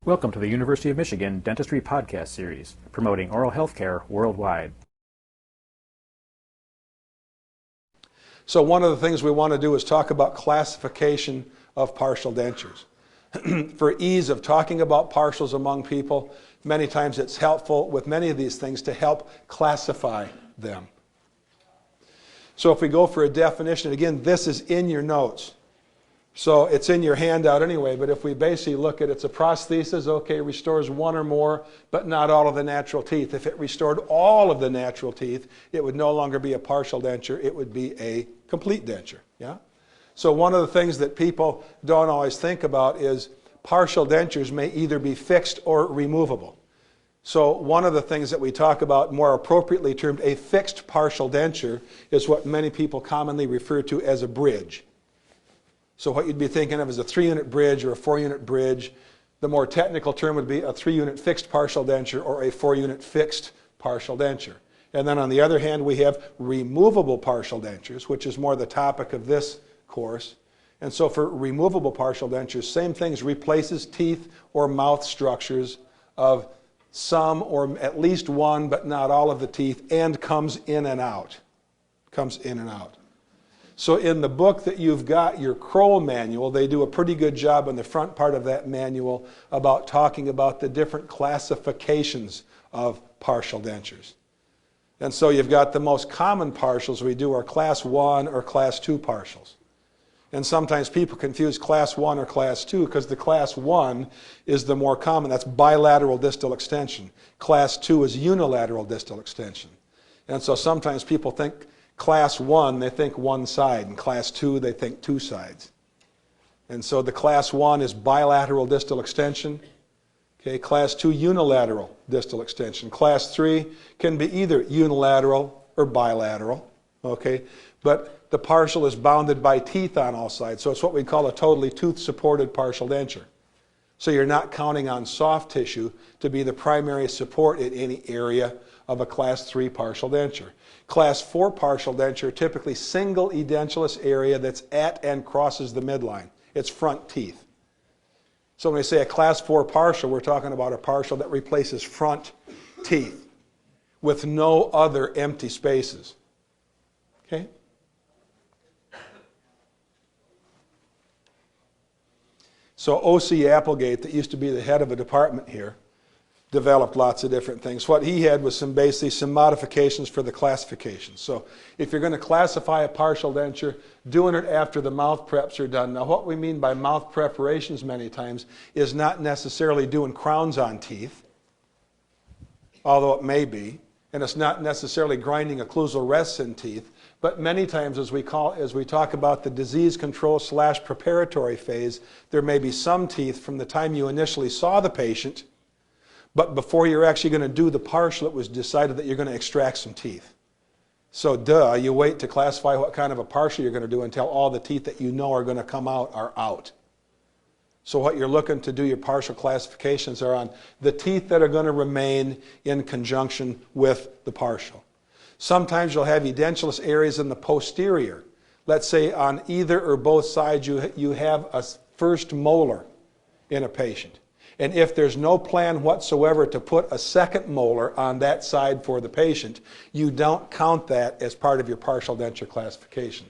Welcome to the University of Michigan Dentistry Podcast Series, promoting oral health care worldwide. So one of the things we want to do is talk about classification of partial dentures. For ease of talking about partials among people, many times it's helpful with many of these things to help classify them. So if we go for a definition, again, this is in your notes. So it's in your handout anyway, but if we basically look at it's a prosthesis, okay, restores one or more, but not all of the natural teeth. If it restored all of the natural teeth, it would no longer be a partial denture, it would be a complete denture. Yeah? So one of the things that people don't always think about is partial dentures may either be fixed or removable. So one of the things that we talk about, more appropriately termed a fixed partial denture, is what many people commonly refer to as a bridge. So what you'd be thinking of is a 3-unit bridge or a 4-unit bridge. The more technical term would be a 3-unit fixed partial denture or a 4-unit fixed partial denture. And then on the other hand, we have removable partial dentures, which is more the topic of this course. And so for removable partial dentures, same things, replaces teeth or mouth structures of some or at least one, but not all of the teeth, and comes in and out. Comes in and out. So in the book that you've got, your Kroll manual, they do a pretty good job in the front part of that manual about talking about the different classifications of partial dentures. And so you've got the most common partials we do are class 1 or class 2 partials. And sometimes people confuse class 1 or class 2 because the class 1 is the more common. That's bilateral distal extension. Class 2 is unilateral distal extension. And so sometimes people think class 1, they think one side, and class 2, they think two sides. And so the class 1 is bilateral distal extension. Okay, class 2, unilateral distal extension. Class 3 can be either unilateral or bilateral. Okay, but the partial is bounded by teeth on all sides, so it's what we call a totally tooth-supported partial denture. So you're not counting on soft tissue to be the primary support in any area of a class 3 partial denture. Class 4 partial denture, typically single edentulous area that's at and crosses the midline. It's front teeth. So when we say a class 4 partial, we're talking about a partial that replaces front teeth with no other empty spaces. Okay? So O.C. Applegate, that used to be the head of a department here, developed lots of different things. What he had was basically some modifications for the classification. So if you're going to classify a partial denture, doing it after the mouth preps are done. Now what we mean by mouth preparations many times is not necessarily doing crowns on teeth, although it may be, and it's not necessarily grinding occlusal rests in teeth, but many times as we talk about the disease control / preparatory phase, there may be some teeth from the time you initially saw the patient, but before you're actually going to do the partial, it was decided that you're going to extract some teeth. So you wait to classify what kind of a partial you're going to do until all the teeth that you know are going to come out are out. So what you're looking to do your partial classifications are on the teeth that are going to remain in conjunction with the partial. Sometimes you'll have edentulous areas in the posterior. Let's say on either or both sides you have a first molar in a patient. And if there's no plan whatsoever to put a second molar on that side for the patient, you don't count that as part of your partial denture classification.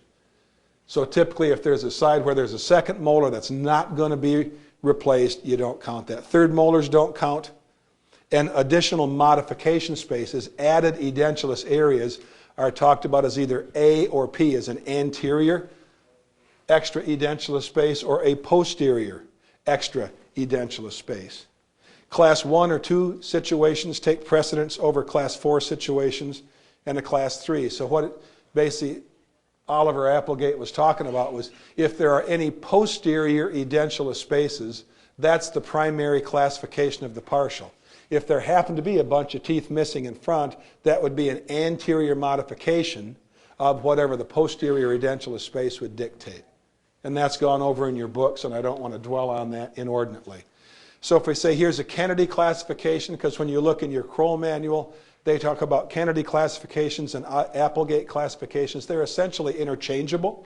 So typically if there's a side where there's a second molar that's not going to be replaced, you don't count that. Third molars don't count. And additional modification spaces, added edentulous areas, are talked about as either A or P, as an anterior extra edentulous space or a posterior extra edentulous space. Class 1 or 2 situations take precedence over class 4 situations and a class 3. So what basically Oliver Applegate was talking about was if there are any posterior edentulous spaces, that's the primary classification of the partial. If there happen to be a bunch of teeth missing in front, that would be an anterior modification of whatever the posterior edentulous space would dictate. And that's gone over in your books, and I don't want to dwell on that inordinately. So if we say here's a Kennedy classification, because when you look in your Kroll manual, they talk about Kennedy classifications and Applegate classifications. They're essentially interchangeable.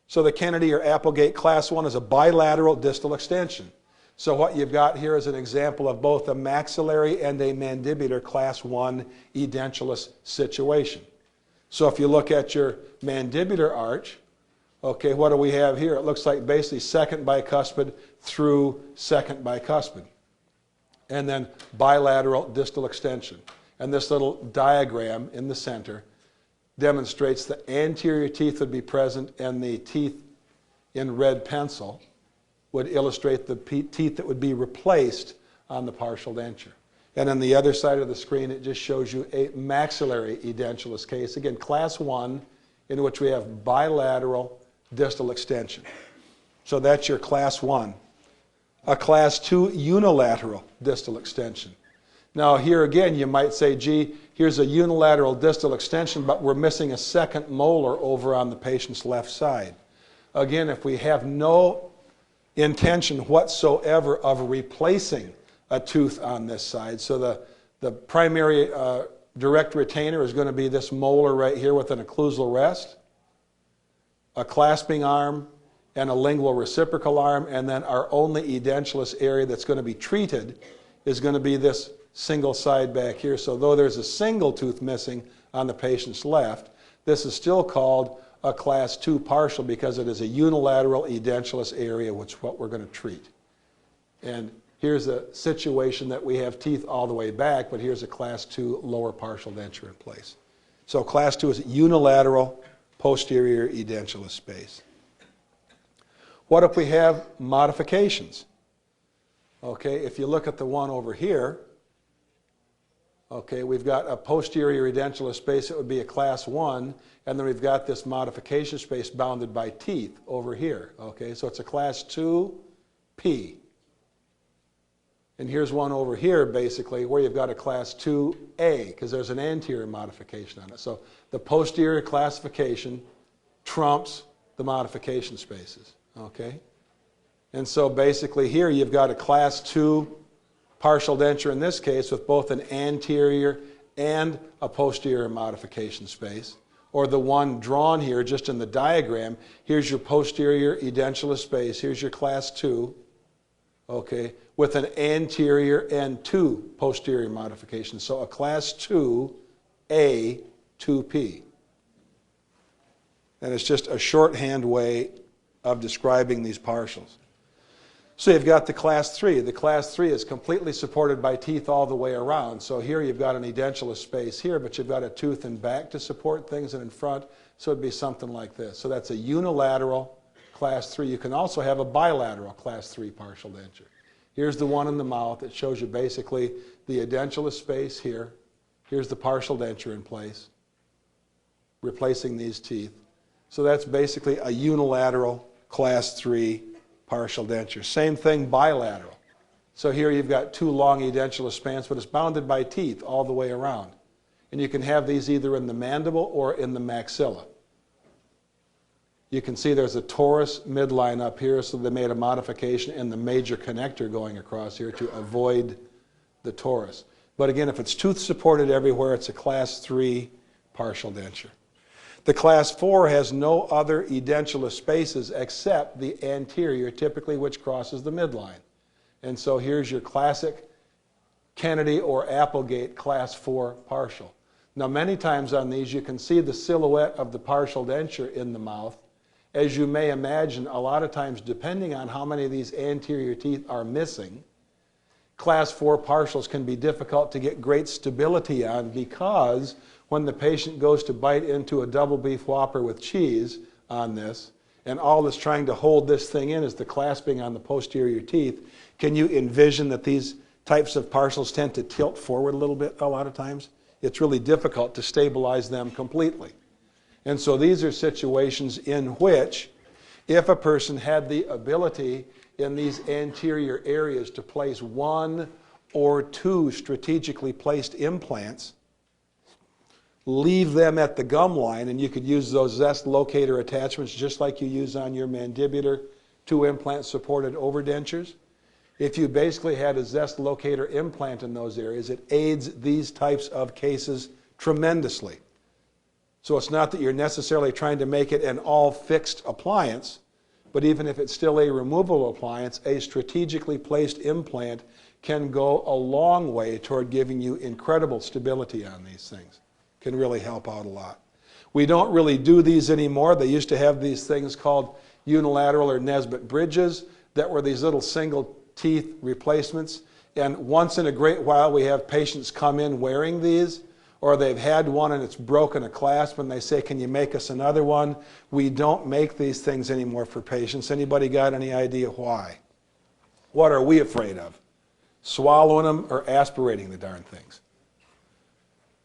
So the Kennedy or Applegate class 1 is a bilateral distal extension. So what you've got here is an example of both a maxillary and a mandibular class 1 edentulous situation. So if you look at your mandibular arch, okay, what do we have here? It looks like basically second bicuspid through second bicuspid. And then bilateral distal extension. And this little diagram in the center demonstrates the anterior teeth would be present and the teeth in red pencil would illustrate the teeth that would be replaced on the partial denture. And on the other side of the screen, it just shows you a maxillary edentulous case. Again, class 1, in which we have bilateral distal extension. So that's your class 1. A class 2 unilateral distal extension. Now here again, you might say, gee, here's a unilateral distal extension, but we're missing a second molar over on the patient's left side. Again, if we have no intention whatsoever of replacing a tooth on this side, so the primary direct retainer is going to be this molar right here with an occlusal rest, a clasping arm, and a lingual reciprocal arm, and then our only edentulous area that's going to be treated is going to be this single side back here. So though there's a single tooth missing on the patient's left, this is still called a class 2 partial because it is a unilateral edentulous area, which is what we're going to treat. And here's a situation that we have teeth all the way back, but here's a class 2 lower partial denture in place. So class 2 is unilateral posterior edentulous space. What if we have modifications? Okay, if you look at the one over here, okay, we've got a posterior edentulous space that would be a class 1, and then we've got this modification space bounded by teeth over here. Okay, so it's a class 2P. And here's one over here, basically, where you've got a class 2A, because there's an anterior modification on it. So the posterior classification trumps the modification spaces. Okay? And so basically here you've got a class 2 partial denture in this case with both an anterior and a posterior modification space. Or the one drawn here just in the diagram, here's your posterior edentulous space, here's your class 2, okay, with an anterior and 2 posterior modifications. So a class 2A, 2P. And it's just a shorthand way of describing these partials. So you've got the class 3. The class 3 is completely supported by teeth all the way around. So here you've got an edentulous space here, but you've got a tooth in back to support things and in front. So it'd be something like this. So that's a unilateral class 3. You can also have a bilateral class 3 partial denture. Here's the one in the mouth. It shows you basically the edentulous space here. Here's the partial denture in place, replacing these teeth. So that's basically a unilateral class 3 partial denture. Same thing bilateral. So here you've got 2 long edentulous spans, but it's bounded by teeth all the way around. And you can have these either in the mandible or in the maxilla. You can see there's a torus midline up here, so they made a modification in the major connector going across here to avoid the torus. But again, if it's tooth supported everywhere, it's a class 3 partial denture. The class 4 has no other edentulous spaces except the anterior, typically which crosses the midline. And so here's your classic Kennedy or Applegate class 4 partial. Now many times on these you can see the silhouette of the partial denture in the mouth. As you may imagine, a lot of times depending on how many of these anterior teeth are missing, class 4 partials can be difficult to get great stability on because when the patient goes to bite into a double beef Whopper with cheese on this, and all that's trying to hold this thing in is the clasping on the posterior teeth, can you envision that these types of partials tend to tilt forward a little bit a lot of times? It's really difficult to stabilize them completely. And so these are situations in which if a person had the ability in these anterior areas to place 1 or 2 strategically placed implants, leave them at the gum line, and you could use those zest locator attachments just like you use on your mandibular 2 implant supported overdentures. If you basically had a zest locator implant in those areas, it aids these types of cases tremendously. So it's not that you're necessarily trying to make it an all fixed appliance, But even if it's still a removable appliance, a strategically placed implant can go a long way toward giving you incredible stability on these things. Can really help out a lot. We don't really do these anymore. They used to have these things called unilateral or Nesbitt bridges that were these little single teeth replacements. And once in a great while we have patients come in wearing these, or they've had one and it's broken a clasp and they say, can you make us another one? We don't make these things anymore for patients. Anybody got any idea why? What are we afraid of? Swallowing them or aspirating the darn things?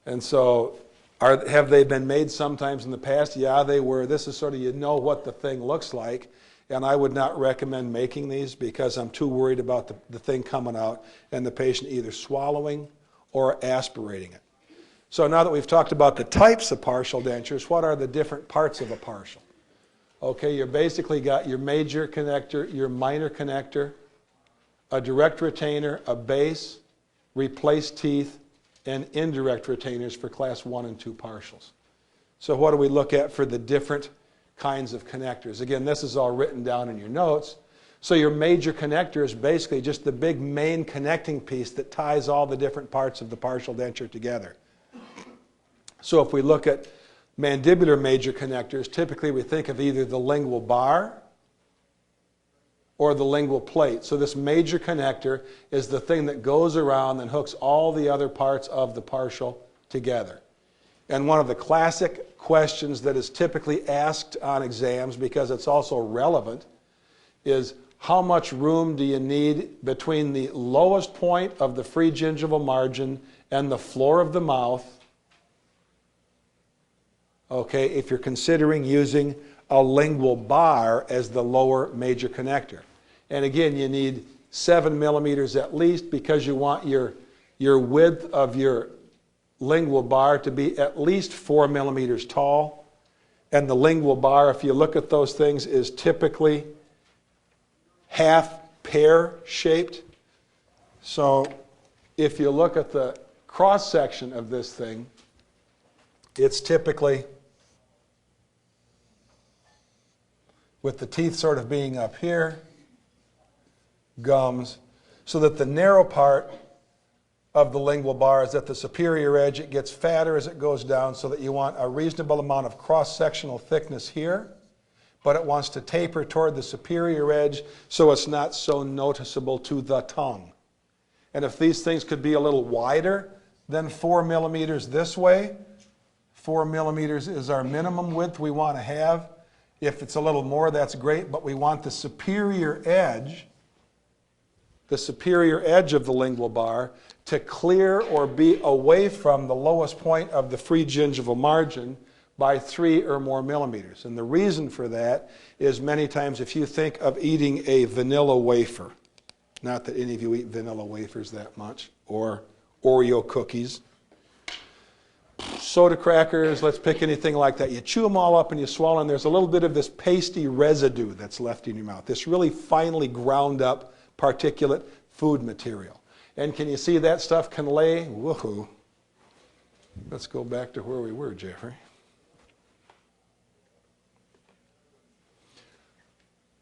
And so, have they been made sometimes in the past? Yeah, they were. This is sort of, you know what the thing looks like. And I would not recommend making these because I'm too worried about the thing coming out and the patient either swallowing or aspirating it. So now that we've talked about the types of partial dentures, what are the different parts of a partial? Okay, you've basically got your major connector, your minor connector, a direct retainer, a base, replaced teeth, and indirect retainers for class 1 and 2 partials. So what do we look at for the different kinds of connectors? Again, this is all written down in your notes. So your major connector is basically just the big main connecting piece that ties all the different parts of the partial denture together. So if we look at mandibular major connectors, typically we think of either the lingual bar or the lingual plate. So this major connector is the thing that goes around and hooks all the other parts of the partial together. And one of the classic questions that is typically asked on exams, because it's also relevant, is how much room do you need between the lowest point of the free gingival margin and the floor of the mouth, okay, if you're considering using a lingual bar as the lower major connector. And again, you need 7 millimeters at least because you want your width of your lingual bar to be at least 4 millimeters tall. And the lingual bar, if you look at those things, is typically half pear shaped. So if you look at the cross section of this thing, it's typically, with the teeth sort of being up here, gums, so that the narrow part of the lingual bar is at the superior edge. It gets fatter as it goes down so that you want a reasonable amount of cross-sectional thickness here, but it wants to taper toward the superior edge so it's not so noticeable to the tongue. And if these things could be a little wider than 4 millimeters this way, 4 millimeters is our minimum width we want to have. If it's a little more, that's great, but we want the superior edge of the lingual bar to clear or be away from the lowest point of the free gingival margin by 3 or more millimeters. And the reason for that is many times if you think of eating a vanilla wafer, not that any of you eat vanilla wafers that much, or Oreo cookies, soda crackers, let's pick anything like that. You chew them all up and you swallow, and there's a little bit of this pasty residue that's left in your mouth, this really finely ground up particulate food material. And can you see that stuff can lay? Woohoo. Let's go back to where we were, Jeffrey.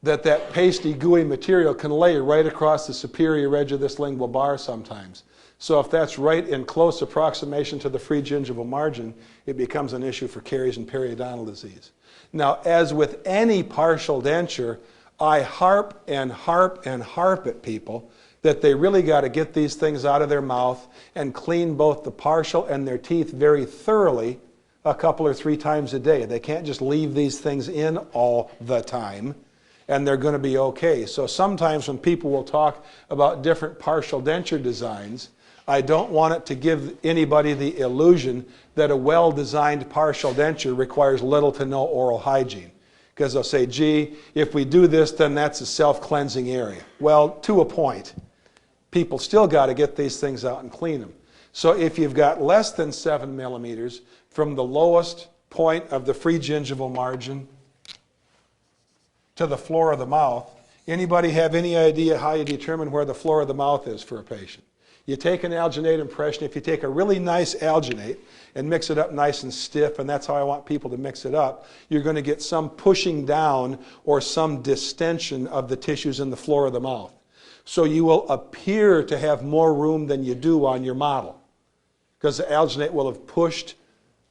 That pasty, gooey material can lay right across the superior edge of this lingual bar sometimes. So if that's right in close approximation to the free gingival margin, it becomes an issue for caries and periodontal disease. Now, as with any partial denture, I harp and harp and harp at people that they really got to get these things out of their mouth and clean both the partial and their teeth very thoroughly a couple or 3 times a day. They can't just leave these things in all the time, and they're going to be okay. So sometimes when people will talk about different partial denture designs, I don't want it to give anybody the illusion that a well-designed partial denture requires little to no oral hygiene. Because they'll say, gee, if we do this, then that's a self-cleansing area. Well, to a point. People still got to get these things out and clean them. So if you've got less than 7 millimeters from the lowest point of the free gingival margin to the floor of the mouth, anybody have any idea how you determine where the floor of the mouth is for a patient? You take an alginate impression. If you take a really nice alginate and mix it up nice and stiff, and that's how I want people to mix it up, you're going to get some pushing down or some distension of the tissues in the floor of the mouth. So you will appear to have more room than you do on your model, because the alginate will have pushed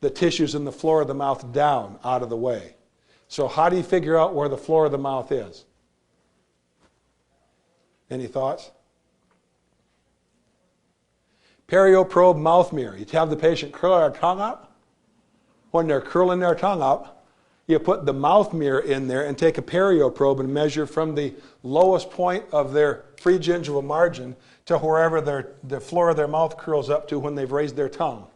the tissues in the floor of the mouth down out of the way. So how do you figure out where the floor of the mouth is? Any thoughts? Perioprobe mouth mirror. You have the patient curl their tongue up. When they're curling their tongue up, you put the mouth mirror in there and take a perioprobe and measure from the lowest point of their free gingival margin to wherever the floor of their mouth curls up to when they've raised their tongue.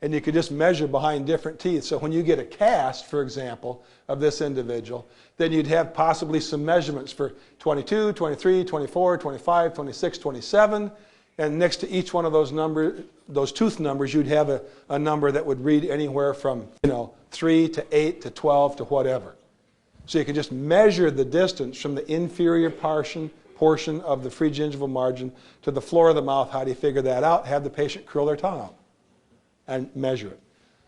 And you could just measure behind different teeth. So when you get a cast, for example, of this individual, then you'd have possibly some measurements for 22, 23, 24, 25, 26, 27. And next to each one of those numbers, those tooth numbers, you'd have a number that would read anywhere from 3 to 8 to 12 to whatever. So you can just measure the distance from the inferior portion of the free gingival margin to the floor of the mouth. How do you figure that out? Have the patient curl their tongue out and measure it.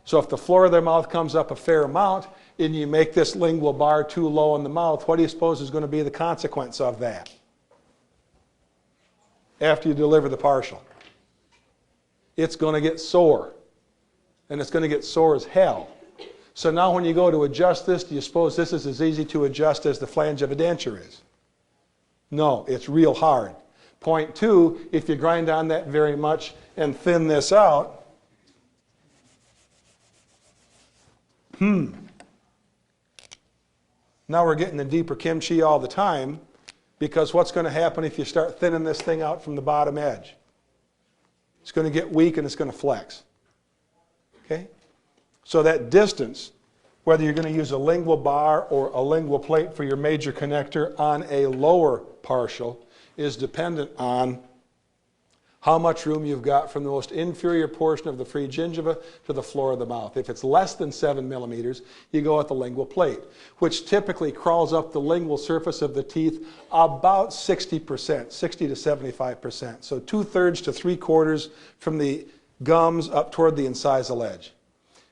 So if the floor of their mouth comes up a fair amount and you make this lingual bar too low in the mouth, what do you suppose is going to be the consequence of that after you deliver the partial? It's going to get sore, and it's going to get sore as hell. So now when you go to adjust this, do you suppose this is as easy to adjust as the flange of a denture is? No, it's real hard. Point two, if you grind on that very much and thin this out, now we're getting the deeper kimchi all the time, because what's going to happen if you start thinning this thing out from the bottom edge? It's going to get weak and it's going to flex. Okay? So that distance, whether you're going to use a lingual bar or a lingual plate for your major connector on a lower partial, is dependent on how much room you've got from the most inferior portion of the free gingiva to the floor of the mouth. If it's less than 7 millimeters, you go with the lingual plate, which typically crawls up the lingual surface of the teeth about 60%, 60 to 75%. So 2/3 to 3/4 from the gums up toward the incisal edge.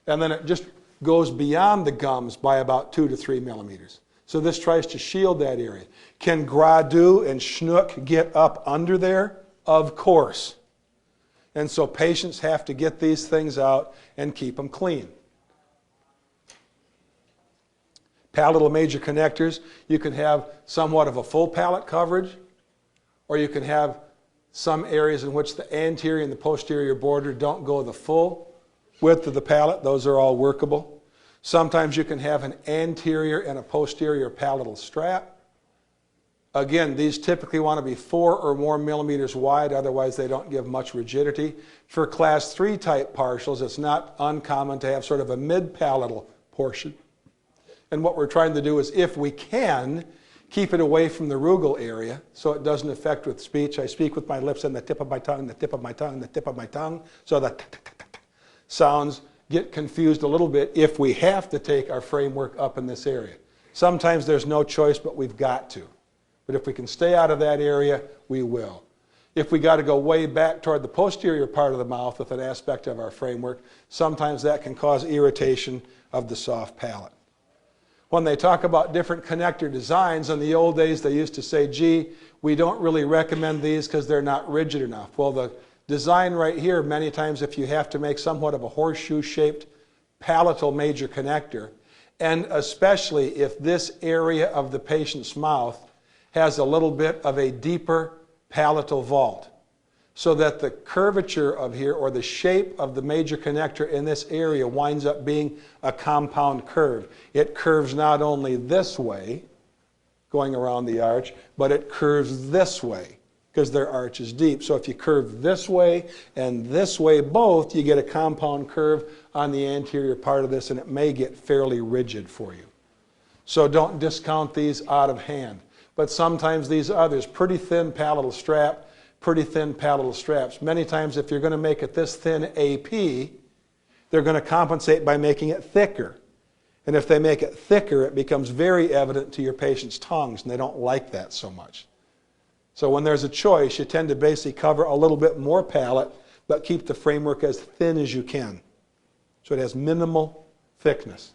And then it just goes beyond the gums by about 2 to 3 millimeters. So this tries to shield that area. Can Gradu and Schnook get up under there? Of course. And so patients have to get these things out and keep them clean. Palatal major connectors, you can have somewhat of a full palate coverage, or you can have some areas in which the anterior and the posterior border don't go the full width of the palate. Those are all workable. Sometimes you can have an anterior and a posterior palatal strap. Again, these typically want to be 4 or more millimeters wide, otherwise they don't give much rigidity. For class 3 type partials, it's not uncommon to have sort of a mid-palatal portion. And what we're trying to do is, if we can, keep it away from the rugal area so it doesn't affect with speech. I speak with my lips and the tip of my tongue, the tip of my tongue, the tip of my tongue, so the sounds get confused a little bit if we have to take our framework up in this area. Sometimes there's no choice, but we've got to. But if we can stay out of that area, we will. If we got to go way back toward the posterior part of the mouth with an aspect of our framework, sometimes that can cause irritation of the soft palate. When they talk about different connector designs, in the old days they used to say, gee, we don't really recommend these because they're not rigid enough. Well, the design right here, many times if you have to make somewhat of a horseshoe-shaped palatal major connector, and especially if this area of the patient's mouth has a little bit of a deeper palatal vault, so that the curvature of here, or the shape of the major connector in this area, winds up being a compound curve. It curves not only this way, going around the arch, but it curves this way, because their arch is deep. So if you curve this way and this way both, you get a compound curve on the anterior part of this, and it may get fairly rigid for you. So don't discount these out of hand. But sometimes these others, pretty thin palatal strap, pretty thin palatal straps. Many times if you're going to make it this thin AP, they're going to compensate by making it thicker. And if they make it thicker, it becomes very evident to your patient's tongues, and they don't like that so much. So when there's a choice, you tend to basically cover a little bit more palate, but keep the framework as thin as you can. So it has minimal thickness.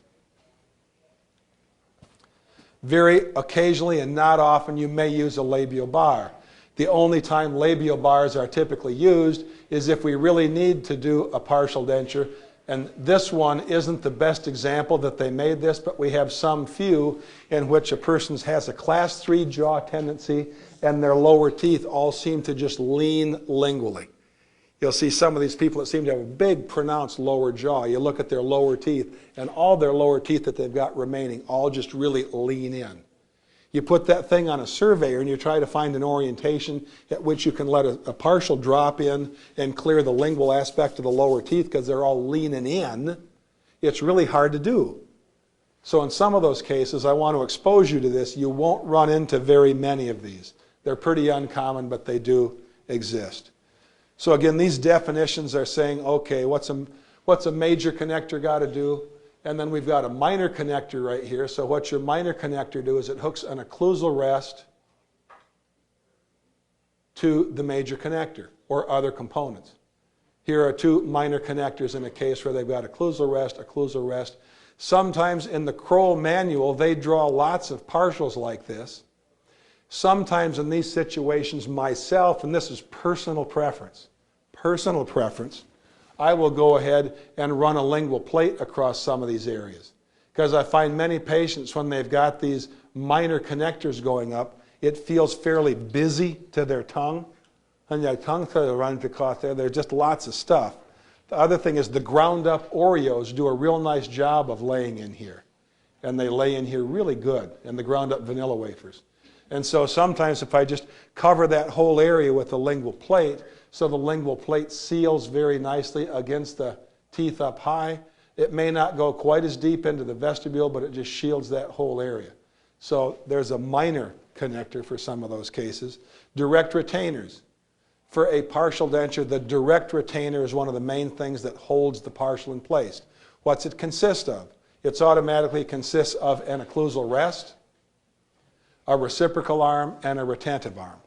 Very occasionally and not often, you may use a labial bar. The only time labial bars are typically used is if we really need to do a partial denture. And this one isn't the best example that they made this, but we have some few in which a person has a class 3 jaw tendency and their lower teeth all seem to just lean lingually. You'll see some of these people that seem to have a big pronounced lower jaw. You look at their lower teeth and all their lower teeth that they've got remaining all just really lean in. You put that thing on a surveyor and you try to find an orientation at which you can let a partial drop in and clear the lingual aspect of the lower teeth because they're all leaning in. It's really hard to do. So in some of those cases, I want to expose you to this. You won't run into very many of these. They're pretty uncommon, but they do exist. So again, these definitions are saying, okay, what's a major connector got to do? And then we've got a minor connector right here. So what your minor connector do is it hooks an occlusal rest to the major connector or other components. Here are two minor connectors in a case where they've got occlusal rest. Sometimes in the Kroll manual, they draw lots of partials like this. Sometimes in these situations, myself, and this is personal preference, I will go ahead and run a lingual plate across some of these areas. Because I find many patients, when they've got these minor connectors going up, it feels fairly busy to their tongue. And their tongue sort of runs across there. There's just lots of stuff. The other thing is the ground up Oreos do a real nice job of laying in here. And they lay in here really good, and the ground up vanilla wafers. And so sometimes if I just cover that whole area with a lingual plate, so the lingual plate seals very nicely against the teeth up high, it may not go quite as deep into the vestibule, but it just shields that whole area. So there's a minor connector for some of those cases. Direct retainers. For a partial denture, the direct retainer is one of the main things that holds the partial in place. What's it consist of? It automatically consists of an occlusal rest, a reciprocal arm, and a retentive arm.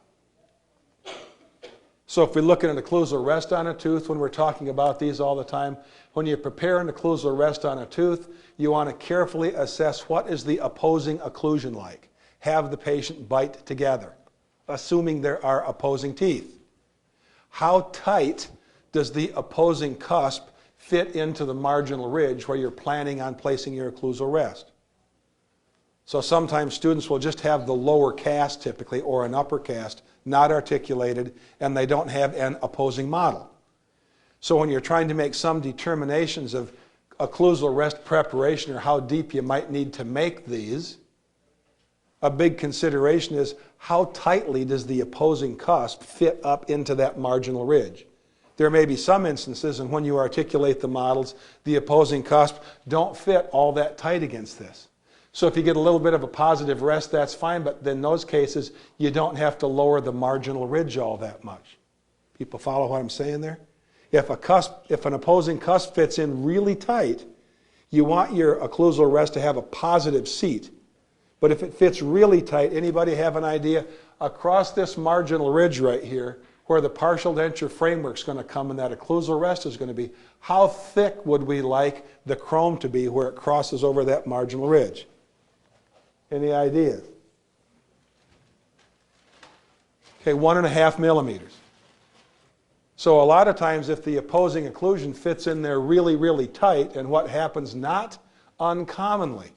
So if we look at an occlusal rest on a tooth, when we're talking about these all the time, when you prepare an occlusal rest on a tooth, you want to carefully assess what is the opposing occlusion like. Have the patient bite together, assuming there are opposing teeth. How tight does the opposing cusp fit into the marginal ridge where you're planning on placing your occlusal rest? So sometimes students will just have the lower cast typically, or an upper cast, not articulated, and they don't have an opposing model. So when you're trying to make some determinations of occlusal rest preparation or how deep you might need to make these, a big consideration is how tightly does the opposing cusp fit up into that marginal ridge. There may be some instances, and when you articulate the models, the opposing cusp don't fit all that tight against this. So if you get a little bit of a positive rest, that's fine, but in those cases, you don't have to lower the marginal ridge all that much. People follow what I'm saying there? If an opposing cusp fits in really tight, you want your occlusal rest to have a positive seat. But if it fits really tight, anybody have an idea? Across this marginal ridge right here, where the partial denture framework is going to come and that occlusal rest is going to be, how thick would we like the chrome to be where it crosses over that marginal ridge? Any ideas? Okay, 1.5 millimeters. So a lot of times if the opposing occlusion fits in there really, really tight, and what happens not uncommonly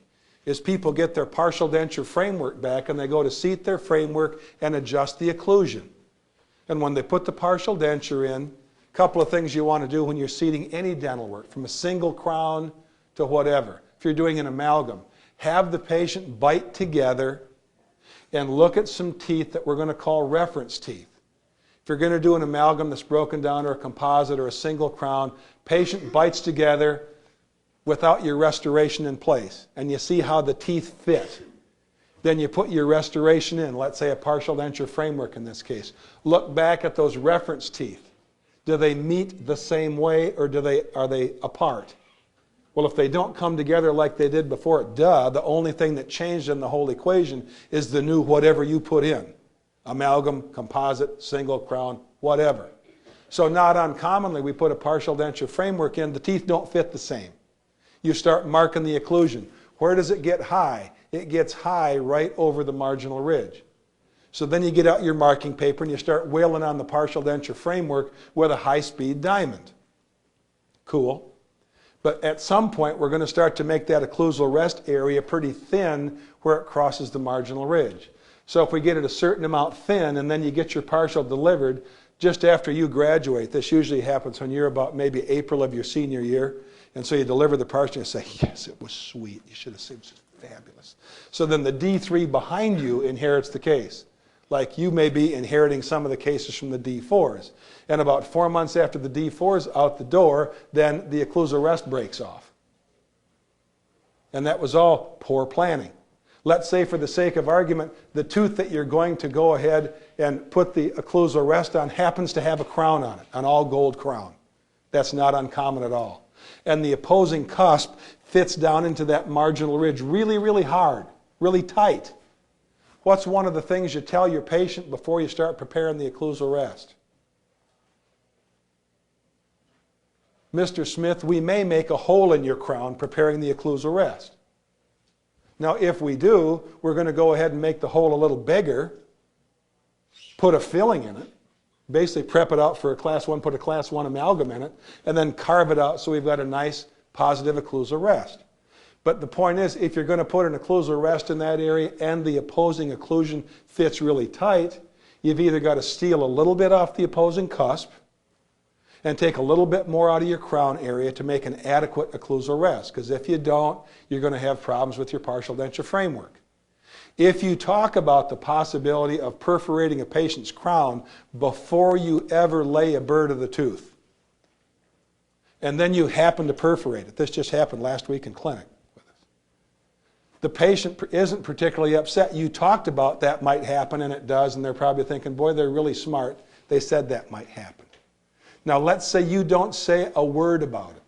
is people get their partial denture framework back and they go to seat their framework and adjust the occlusion. And when they put the partial denture in, a couple of things you want to do when you're seating any dental work, from a single crown to whatever. If you're doing an amalgam, have the patient bite together and look at some teeth that we're going to call reference teeth. If you're going to do an amalgam that's broken down or a composite or a single crown, patient bites together without your restoration in place, and you see how the teeth fit. Then you put your restoration in, let's say a partial denture framework in this case. Look back at those reference teeth. Do they meet the same way, or are they apart? Well, if they don't come together like they did before, the only thing that changed in the whole equation is the new whatever you put in. Amalgam, composite, single crown, whatever. So not uncommonly, we put a partial denture framework in, the teeth don't fit the same. You start marking the occlusion. Where does it get high? It gets high right over the marginal ridge. So then you get out your marking paper and you start wailing on the partial denture framework with a high-speed diamond. Cool. But at some point, we're going to start to make that occlusal rest area pretty thin where it crosses the marginal ridge. So if we get it a certain amount thin and then you get your partial delivered just after you graduate, this usually happens when you're about maybe April of your senior year, and so you deliver the partial and you say, yes, it was sweet. You should have said it was fabulous. So then the D3 behind you inherits the case. Like you may be inheriting some of the cases from the D4s. And about 4 months after the D4's out the door, then the occlusal rest breaks off. And that was all poor planning. Let's say for the sake of argument, the tooth that you're going to go ahead and put the occlusal rest on happens to have a crown on it, an all gold crown. That's not uncommon at all. And the opposing cusp fits down into that marginal ridge really, really hard, really tight. What's one of the things you tell your patient before you start preparing the occlusal rest? Mr. Smith, we may make a hole in your crown preparing the occlusal rest. Now, if we do, we're going to go ahead and make the hole a little bigger, put a filling in it, basically prep it out for a class 1, put a class 1 amalgam in it, and then carve it out so we've got a nice positive occlusal rest. But the point is, if you're going to put an occlusal rest in that area and the opposing occlusion fits really tight, you've either got to steal a little bit off the opposing cusp and take a little bit more out of your crown area to make an adequate occlusal rest. Because if you don't, you're going to have problems with your partial denture framework. If you talk about the possibility of perforating a patient's crown before you ever lay a burr of the tooth, and then you happen to perforate it, this just happened last week in clinic, the patient isn't particularly upset. You talked about that might happen, and it does, and they're probably thinking, boy, they're really smart. They said that might happen. Now, let's say you don't say a word about it.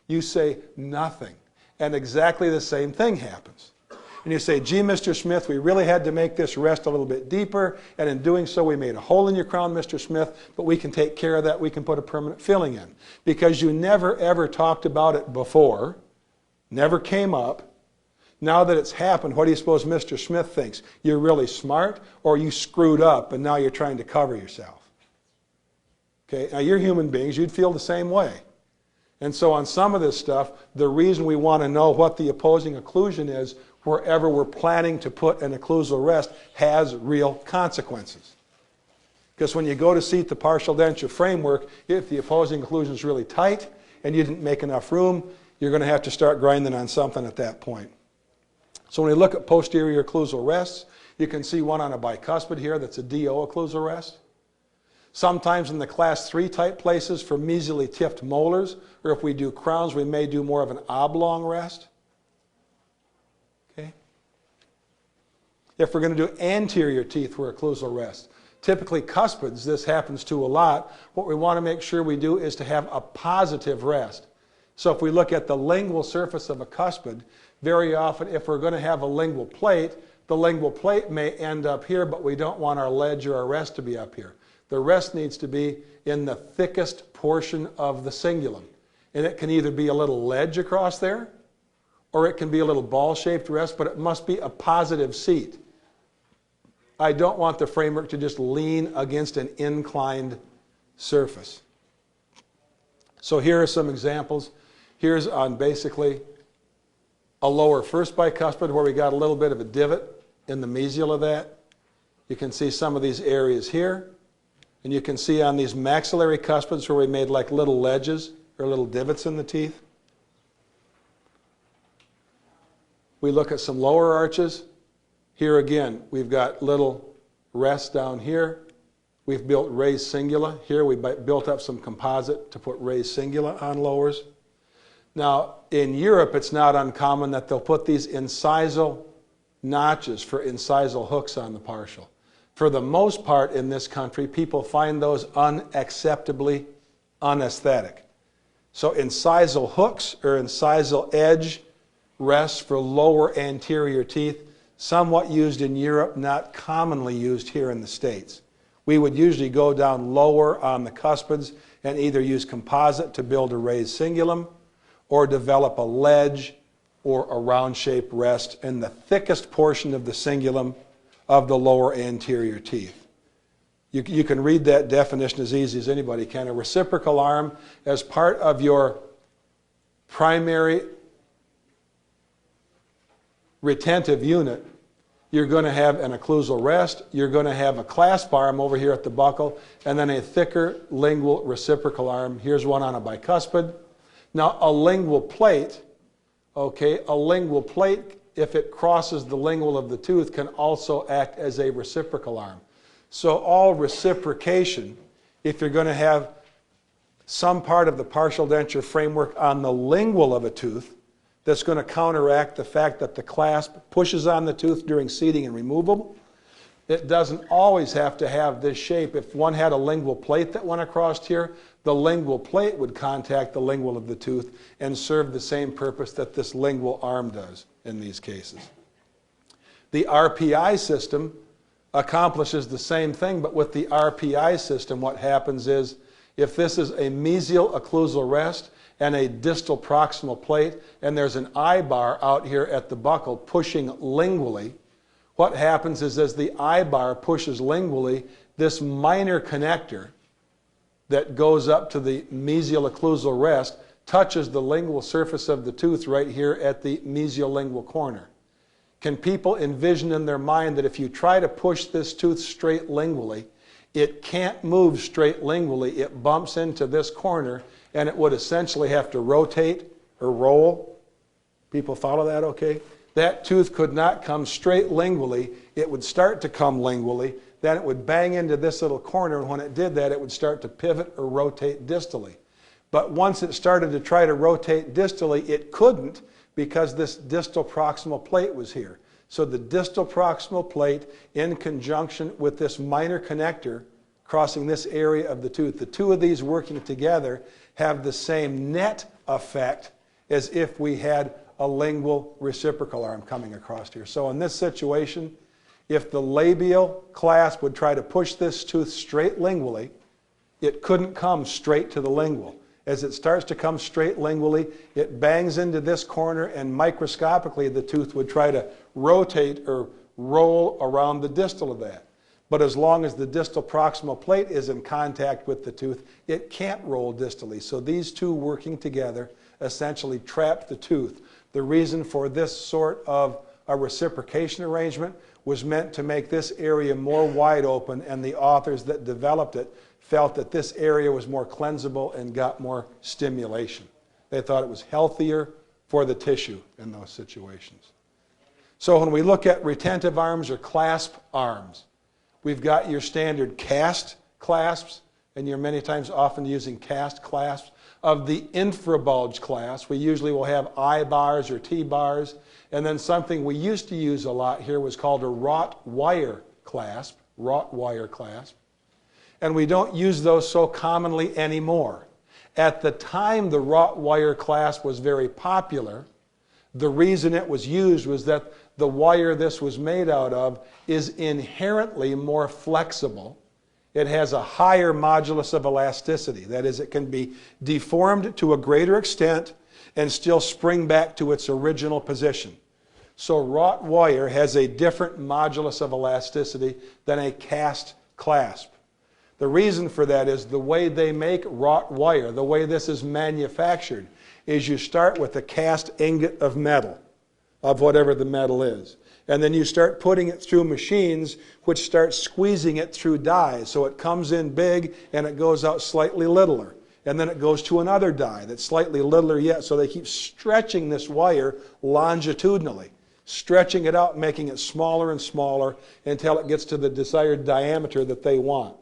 You say nothing, and exactly the same thing happens. And you say, gee, Mr. Smith, we really had to make this rest a little bit deeper, and in doing so, we made a hole in your crown, Mr. Smith, but we can take care of that. We can put a permanent filling in. Because you never, ever talked about it before, never came up. Now that it's happened, what do you suppose Mr. Smith thinks? You're really smart, or you screwed up and now you're trying to cover yourself? Okay, now you're human beings, you'd feel the same way. And so on some of this stuff, the reason we want to know what the opposing occlusion is wherever we're planning to put an occlusal rest has real consequences. Because when you go to seat the partial denture framework, if the opposing occlusion is really tight and you didn't make enough room, you're going to have to start grinding on something at that point. So when we look at posterior occlusal rests, you can see one on a bicuspid here that's a DO occlusal rest. Sometimes in the class 3 type places for mesially tipped molars, or if we do crowns, we may do more of an oblong rest. Okay. If we're going to do anterior teeth for occlusal rest, typically cuspids, this happens to a lot. What we want to make sure we do is to have a positive rest. So if we look at the lingual surface of a cuspid, very often if we're going to have a lingual plate, the lingual plate may end up here, but we don't want our ledge or our rest to be up here. The rest needs to be in the thickest portion of the cingulum. And it can either be a little ledge across there, or it can be a little ball-shaped rest, but it must be a positive seat. I don't want the framework to just lean against an inclined surface. So here are some examples. Here's on basically a lower first bicuspid where we got a little bit of a divot in the mesial of that. You can see some of these areas here. And you can see on these maxillary cuspids where we made like little ledges or little divots in the teeth. We look at some lower arches. Here again, we've got little rests down here. We've built raised cingula. Here we built up some composite to put raised cingula on lowers. Now, in Europe, it's not uncommon that they'll put these incisal notches for incisal hooks on the partial. For the most part in this country, people find those unacceptably unaesthetic. So incisal hooks or incisal edge rests for lower anterior teeth somewhat used in Europe, not commonly used here in the States. We would usually go down lower on the cuspids and either use composite to build a raised cingulum or develop a ledge or a round-shaped rest in the thickest portion of the cingulum of the lower anterior teeth. You can read that definition as easy as anybody can. A reciprocal arm as part of your primary retentive unit, you're going to have an occlusal rest, you're going to have a clasp arm over here at the buccal, and then a thicker lingual reciprocal arm. Here's one on a bicuspid. Now a lingual plate, okay, a lingual plate, if it crosses the lingual of the tooth, can also act as a reciprocal arm. So all reciprocation, if you're going to have some part of the partial denture framework on the lingual of a tooth, that's going to counteract the fact that the clasp pushes on the tooth during seating and removal. It doesn't always have to have this shape. If one had a lingual plate that went across here, the lingual plate would contact the lingual of the tooth and serve the same purpose that this lingual arm does in these cases. The RPI system accomplishes the same thing, but with the RPI system, what happens is, if this is a mesial occlusal rest and a distal proximal plate, and there's an eye bar out here at the buccal pushing lingually, what happens is as the eye bar pushes lingually, this minor connector that goes up to the mesial occlusal rest touches the lingual surface of the tooth right here at the mesiolingual corner. Can people envision in their mind that if you try to push this tooth straight lingually, it can't move straight lingually, it bumps into this corner, and it would essentially have to rotate or roll? People follow that okay? That tooth could not come straight lingually. It would start to come lingually, then it would bang into this little corner, and when it did that, it would start to pivot or rotate distally. But once it started to try to rotate distally, it couldn't because this distal proximal plate was here. So the distal proximal plate, in conjunction with this minor connector crossing this area of the tooth, the two of these working together have the same net effect as if we had a lingual reciprocal arm coming across here. So in this situation, if the labial clasp would try to push this tooth straight lingually, it couldn't come straight to the lingual. As it starts to come straight lingually, it bangs into this corner, and microscopically the tooth would try to rotate or roll around the distal of that. But as long as the distal proximal plate is in contact with the tooth, it can't roll distally. So these two working together essentially trap the tooth. The reason for this sort of a reciprocation arrangement was meant to make this area more wide open, and the authors that developed it felt that this area was more cleansable and got more stimulation. They thought it was healthier for the tissue in those situations. So when we look at retentive arms or clasp arms, we've got your standard cast clasps, and you're many times often using cast clasps. Of the infrabulge clasp, we usually will have I bars or T bars, and then something we used to use a lot here was called a wrought wire clasp, and we don't use those so commonly anymore. At the time the wrought wire clasp was very popular, the reason it was used was that the wire this was made out of is inherently more flexible. It has a higher modulus of elasticity. That is, it can be deformed to a greater extent and still spring back to its original position. So wrought wire has a different modulus of elasticity than a cast clasp. The reason for that is the way they make wrought wire, the way this is manufactured, is you start with a cast ingot of metal, of whatever the metal is. And then you start putting it through machines which start squeezing it through dies. So it comes in big and it goes out slightly littler. And then it goes to another die that's slightly littler yet. So they keep stretching this wire longitudinally, stretching it out, making it smaller and smaller until it gets to the desired diameter that they want.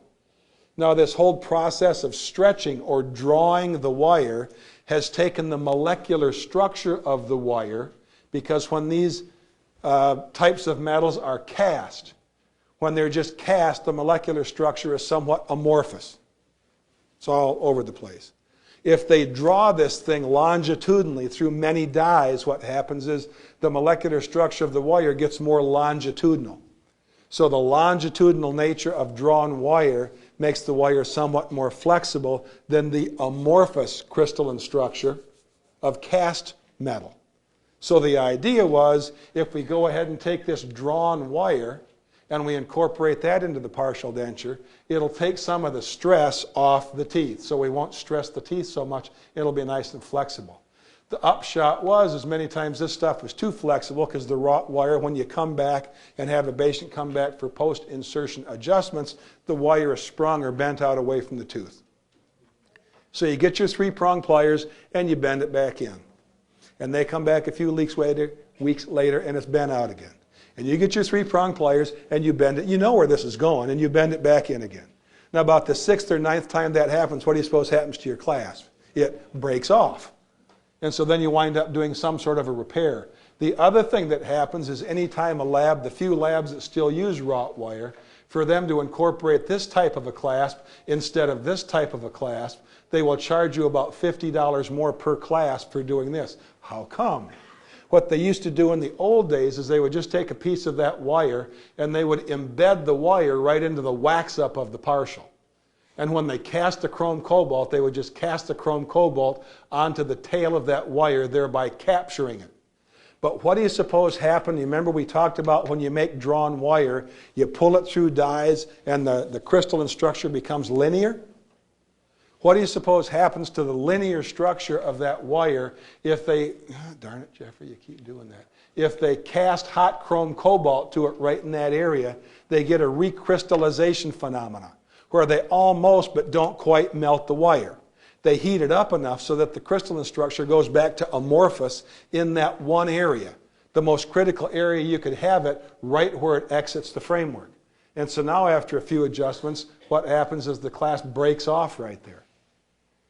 Now this whole process of stretching or drawing the wire has taken the molecular structure of the wire, because when these types of metals are cast, when they're just cast, the molecular structure is somewhat amorphous. It's all over the place. If they draw this thing longitudinally through many dies, what happens is the molecular structure of the wire gets more longitudinal. So the longitudinal nature of drawn wire makes the wire somewhat more flexible than the amorphous crystalline structure of cast metal. So the idea was, if we go ahead and take this drawn wire and we incorporate that into the partial denture, it'll take some of the stress off the teeth. So we won't stress the teeth so much. It'll be nice and flexible. The upshot was, as many times this stuff was too flexible because the wrought wire, when you come back and have a patient come back for post-insertion adjustments, the wire is sprung or bent out away from the tooth. So you get your 3-prong pliers and you bend it back in. And they come back a few weeks later and it's bent out again. And you get your 3-prong pliers and you bend it. You know where this is going and you bend it back in again. Now about the 6th or 9th time that happens, what do you suppose happens to your clasp? It breaks off. And so then you wind up doing some sort of a repair. The other thing that happens is any time a lab, the few labs that still use wrought wire, for them to incorporate this type of a clasp instead of this type of a clasp, they will charge you about $50 more per clasp for doing this. How come? What they used to do in the old days is they would just take a piece of that wire and they would embed the wire right into the wax up of the partial. And when they cast the chrome cobalt, they would just cast the chrome cobalt onto the tail of that wire, thereby capturing it. But what do you suppose happened? You remember we talked about when you make drawn wire, you pull it through dies and the crystalline structure becomes linear? What do you suppose happens to the linear structure of that wire if they, darn it, Jeffrey, you keep doing that. If they cast hot chrome cobalt to it right in that area, they get a recrystallization phenomena, where they almost but don't quite melt the wire. They heat it up enough so that the crystalline structure goes back to amorphous in that one area, the most critical area you could have it, right where it exits the framework. And so now after a few adjustments, what happens is the clasp breaks off right there.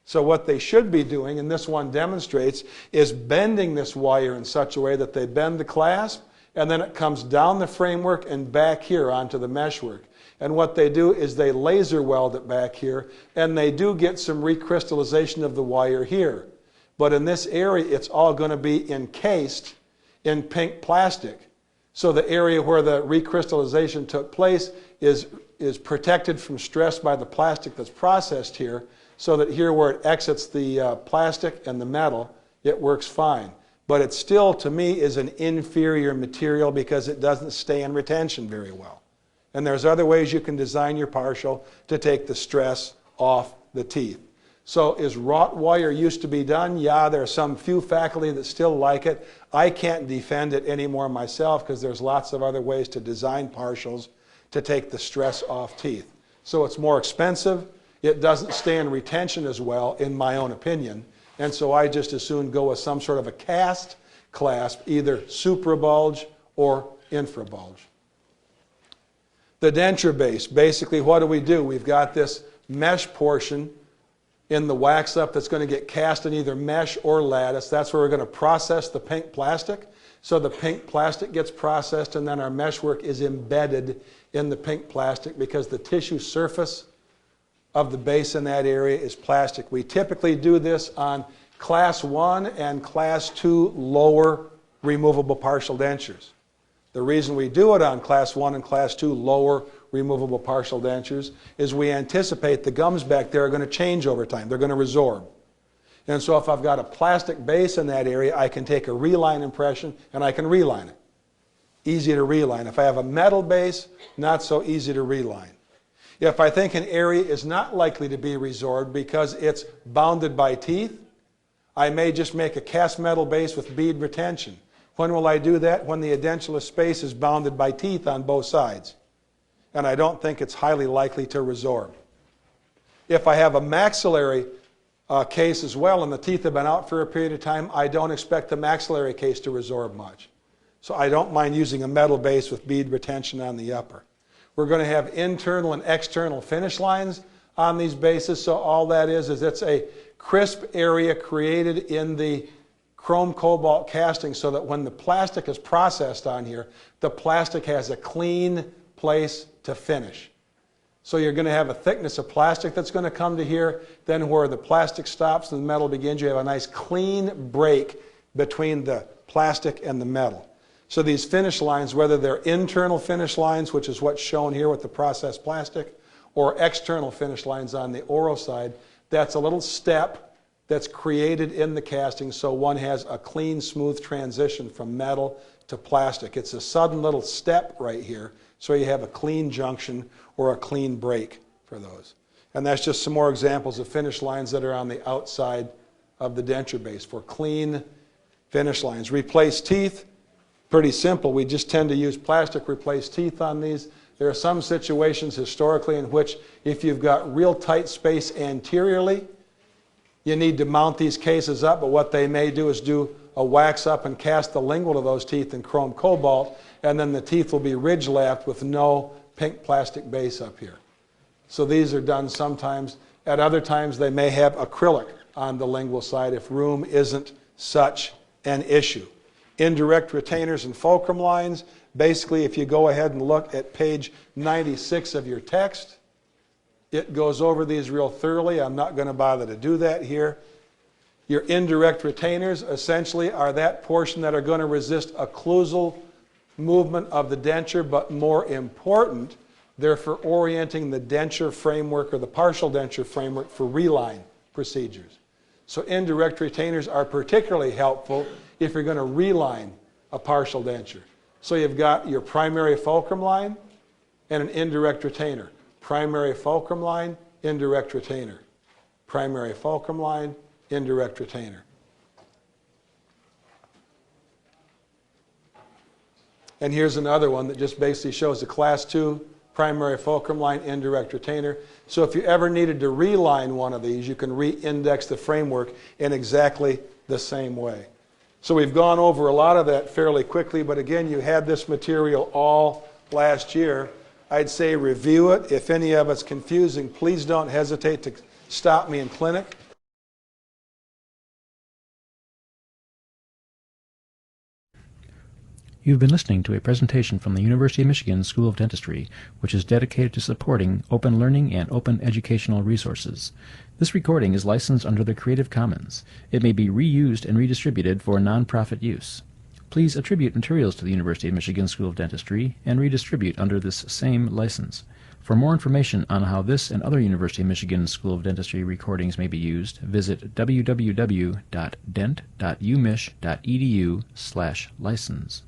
So what they should be doing, and this one demonstrates, is bending this wire in such a way that they bend the clasp, and then it comes down the framework and back here onto the meshwork. And what they do is they laser weld it back here, and they do get some recrystallization of the wire here. But in this area, it's all going to be encased in pink plastic. So the area where the recrystallization took place is protected from stress by the plastic that's processed here, so that here where it exits the plastic and the metal, it works fine. But it still, to me, is an inferior material because it doesn't stay in retention very well. And there's other ways you can design your partial to take the stress off the teeth. So is wrought wire used to be done? Yeah, there are some few faculty that still like it. I can't defend it anymore myself because there's lots of other ways to design partials to take the stress off teeth. So it's more expensive. It doesn't stay in retention as well, in my own opinion. And so I just as soon go with some sort of a cast clasp, either suprabulge or infrabulge. The denture base, basically what do? We've got this mesh portion in the wax up that's going to get cast in either mesh or lattice. That's where we're going to process the pink plastic. So the pink plastic gets processed and then our meshwork is embedded in the pink plastic because the tissue surface of the base in that area is plastic. We typically do this on class 1 and class 2 lower removable partial dentures. The reason we do it on class 1 and class 2 lower removable partial dentures is we anticipate the gums back there are going to change over time. They're going to resorb. And so if I've got a plastic base in that area, I can take a reline impression and I can reline it. Easy to reline. If I have a metal base, not so easy to reline. If I think an area is not likely to be resorbed because it's bounded by teeth, I may just make a cast metal base with bead retention. When will I do that? When the edentulous space is bounded by teeth on both sides. And I don't think it's highly likely to resorb. If I have a maxillary case as well and the teeth have been out for a period of time, I don't expect the maxillary case to resorb much. So I don't mind using a metal base with bead retention on the upper. We're going to have internal and external finish lines on these bases, so all that is it's a crisp area created in the chrome cobalt casting so that when the plastic is processed on here, the plastic has a clean place to finish. So you're going to have a thickness of plastic that's going to come to here. Then where the plastic stops and the metal begins, you have a nice clean break between the plastic and the metal. So these finish lines, whether they're internal finish lines, which is what's shown here with the processed plastic, or external finish lines on the oral side, that's a little step that's created in the casting so one has a clean, smooth transition from metal to plastic. It's a sudden little step right here, so you have a clean junction or a clean break for those. And that's just some more examples of finish lines that are on the outside of the denture base for clean finish lines. Replace teeth, pretty simple. We just tend to use plastic replace teeth on these. There are some situations historically in which if you've got real tight space anteriorly, you need to mount these cases up, but what they may do is do a wax up and cast the lingual of those teeth in chrome cobalt, and then the teeth will be ridge lapped with no pink plastic base up here. So these are done sometimes. At other times they may have acrylic on the lingual side if room isn't such an issue. Indirect retainers and fulcrum lines. Basically, if you go ahead and look at page 96 of your text, it goes over these real thoroughly. I'm not going to bother to do that here. Your indirect retainers essentially are that portion that are going to resist occlusal movement of the denture, but more important, they're for orienting the denture framework or the partial denture framework for reline procedures. So indirect retainers are particularly helpful if you're going to reline a partial denture. So you've got your primary fulcrum line and an indirect retainer. Primary fulcrum line, indirect retainer. Primary fulcrum line, indirect retainer. And here's another one that just basically shows a class 2 primary fulcrum line, indirect retainer. So if you ever needed to reline one of these, you can re-index the framework in exactly the same way. So we've gone over a lot of that fairly quickly, but again, you had this material all last year. I'd say review it. If any of it's confusing, please don't hesitate to stop me in clinic. You've been listening to a presentation from the University of Michigan School of Dentistry, which is dedicated to supporting open learning and open educational resources. This recording is licensed under the Creative Commons. It may be reused and redistributed for nonprofit use. Please attribute materials to the University of Michigan School of Dentistry and redistribute under this same license. For more information on how this and other University of Michigan School of Dentistry recordings may be used, visit www.dent.umich.edu/license.